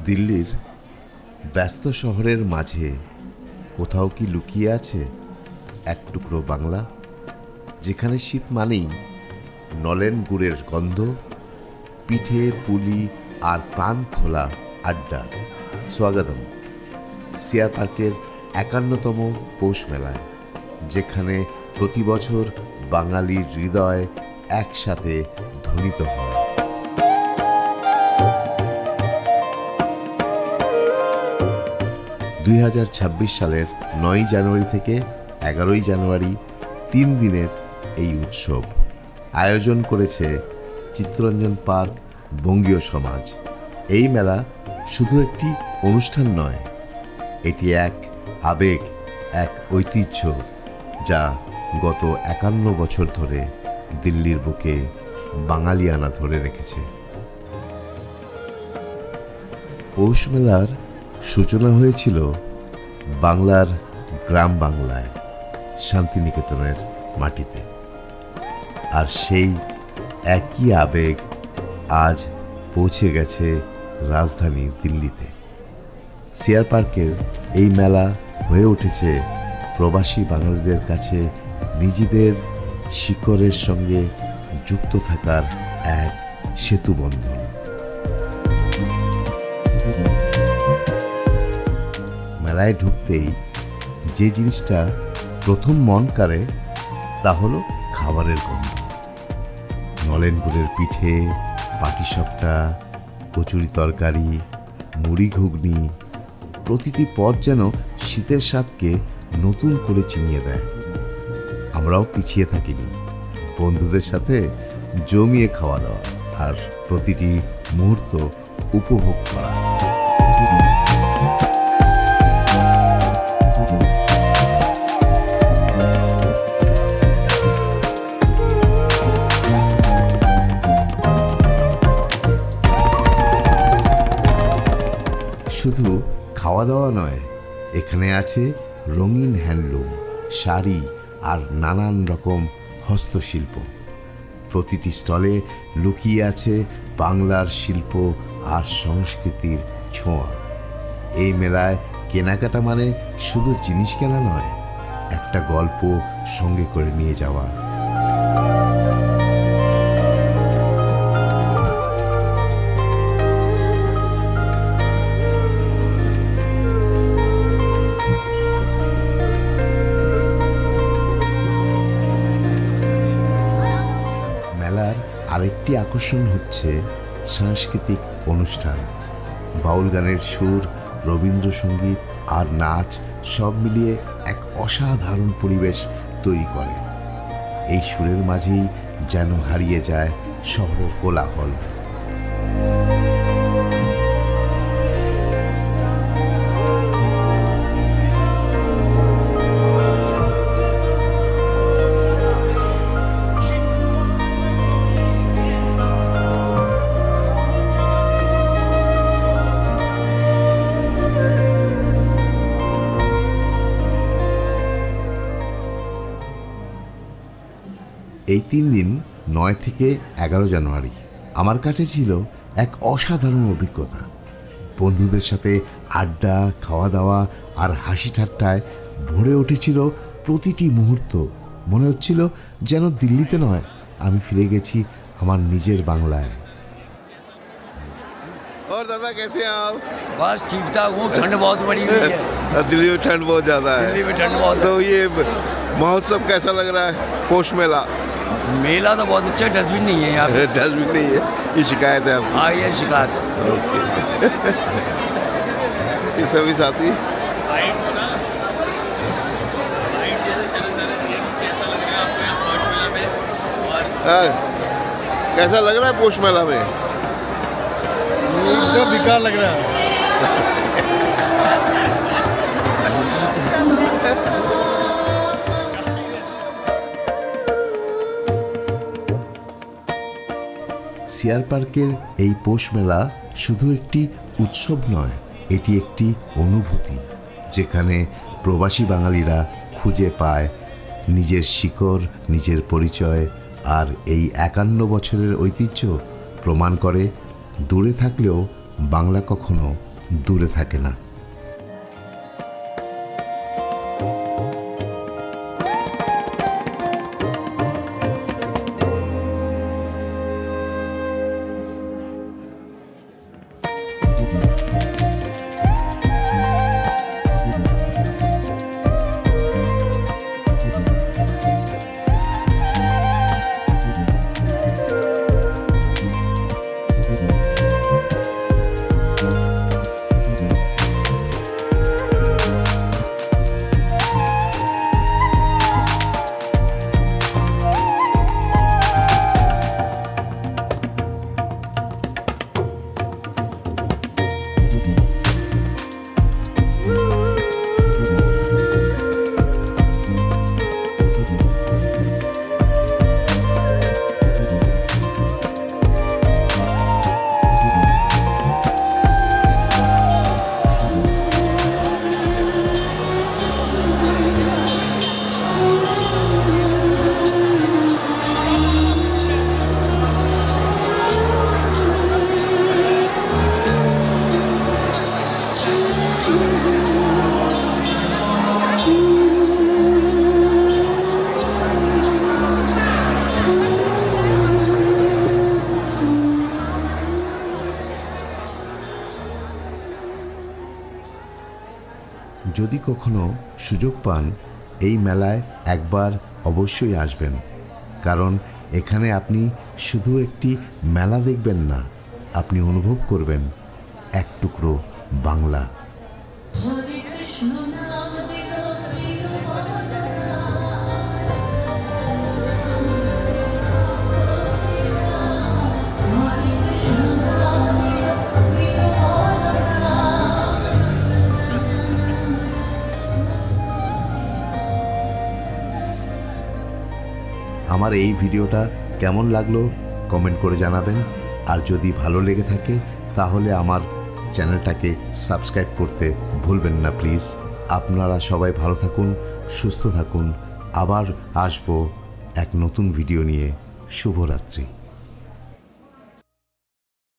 দিল্লির ব্যস্ত শহরের মাঝে কোথাও কি লুকিয়ে আছে এক টুকরো বাংলা, যেখানে শীত মানেই নলেন গুড়ের গন্ধ, পিঠে পুলি আর প্রাণ খোলা আড্ডা। স্বাগতম সিআর পার্কের ৫১তম পৌষ মেলায়, যেখানে প্রতি বছর বাঙালির হৃদয় একসাথে ধ্বনিত হয়। সালের ৯ জানুয়ারি থেকে ১১ জানুয়ারি ৩ দিনের এই উৎসব আয়োজন করেছে চিত্তরঞ্জন পার্ক বঙ্গীয় সমাজ। এই মেলা শুধু একটি অনুষ্ঠান নয়, এটি এক আবেগ, এক ঐতিহ্য যা গত ৫১ বছর ধরে দিল্লির বুকে বাঙালিয়ানা ধরে রেখেছে। পৌষ মেলার সূচনা হয়েছিল বাংলার গ্রাম বাংলায়, শান্তিনিকেতনের মাটিতে। আর সেই একই আবেগ আজ পৌঁছে গেছে রাজধানী দিল্লিতে। সিআর পার্কের এই মেলা হয়ে উঠেছে প্রবাসী বাঙালিদের কাছে নিজেদের শিকড়ের সঙ্গে যুক্ত থাকার এক সেতুবন্ধন। মেলায় ঢুকতেই যে জিনিসটা প্রথম মন কাড়ে তা হলো খাবারের গন্ধ। নলেন গুড়ের পিঠে, পাটিসাপটা, কচুরি তরকারি, মুড়ি ঘুগনি, প্রতিটি পদ যেন শীতের স্বাদকে নতুন করে চিনিয়ে দেয়। আমরাও পিছিয়ে থাকিনি, বন্ধুদের সাথে জমিয়ে খাওয়া দাওয়া আর প্রতিটি মুহূর্ত উপভোগ করা। শুধু খাওয়া দাওয়া নয়, এখানে আছে রঙিন হ্যান্ডলুম, শাড়ি আর নানান রকম হস্তশিল্প। প্রতিটি স্টলে লুকিয়ে আছে বাংলার শিল্প আর সংস্কৃতির ছোঁয়া। এই মেলায় কেনাকাটা মানে শুধু জিনিস কেনা নয়, একটা গল্প সঙ্গে করে নিয়ে যাওয়া। মেলার আরেকটি আকর্ষণ হচ্ছে সাংস্কৃতিক অনুষ্ঠান। বাউল গানের সুর, রবীন্দ্রসঙ্গীত আর নাচ সব মিলিয়ে এক অসাধারণ পরিবেশ তৈরি করে। এই সুরের মাঝেই যেন হারিয়ে যায় শহরের কোলাহল। এই ৩ দিন ৯ থেকে ১১ জানুয়ারি আমার কাছে ছিল এক অসাধারণ অভিজ্ঞতা। বন্ধুদের সাথে আড্ডা, খাওয়া দাওয়া আর হাসি ঠাট্টায় ভরে উঠেছিল প্রতিটি মুহূর্ত। মনে হচ্ছিল যেন দিল্লিতে নয়, আমি ফিরে গেছি আমার নিজের বাংলায়। और दादा कैसे हैं आप? बस ठीक ठाक हूँ। ठंड बहुत बड़ी हुई है। दिल्ली में ठंड बहुत ज़्यादा है। दिल्ली में ठंड बहुत तो ये महोत्सव कैसा लग रहा है? पोष मेला मेला तो बहुत अच्छा, डस्टबिन नहीं है यहाँ पे। डस्टबिन नहीं है, ये शिकायत है आपकी? हाँ, ये शिकायत। ओके। ये सभी साथी हाँ, कैसा लग रहा है पोष मेला में? एकदम बेकार लग रहा है। সিআর পার্কের এই পৌষ মেলা শুধু একটি উৎসব নয়, এটি একটি অনুভূতি, যেখানে প্রবাসী বাঙালিরা খুঁজে পায় নিজের শিকড়, নিজের পরিচয় আর এই ৫১ বছরের ঐতিহ্য প্রমাণ করে দূরে থাকলেও বাংলা কখনো দূরে থাকে না। যদি কখনো সুযোগ পান এই মেলায় একবার অবশ্যই আসবেন, কারণ এখানে আপনি শুধু একটি মেলা দেখবেন না, আপনি অনুভব করবেন এক টুকরো বাংলা। আমার এই ভিডিওটা কেমন লাগলো কমেন্ট করে জানাবেন, আর যদি ভালো লেগে থাকে তাহলে আমার চ্যানেলটাকে সাবস্ক্রাইব করতে ভুলবেন না প্লিজ। আপনারা সবাই ভালো থাকুন, সুস্থ থাকুন, আবার আসবো এক নতুন ভিডিও নিয়ে। শুভরাত্রি।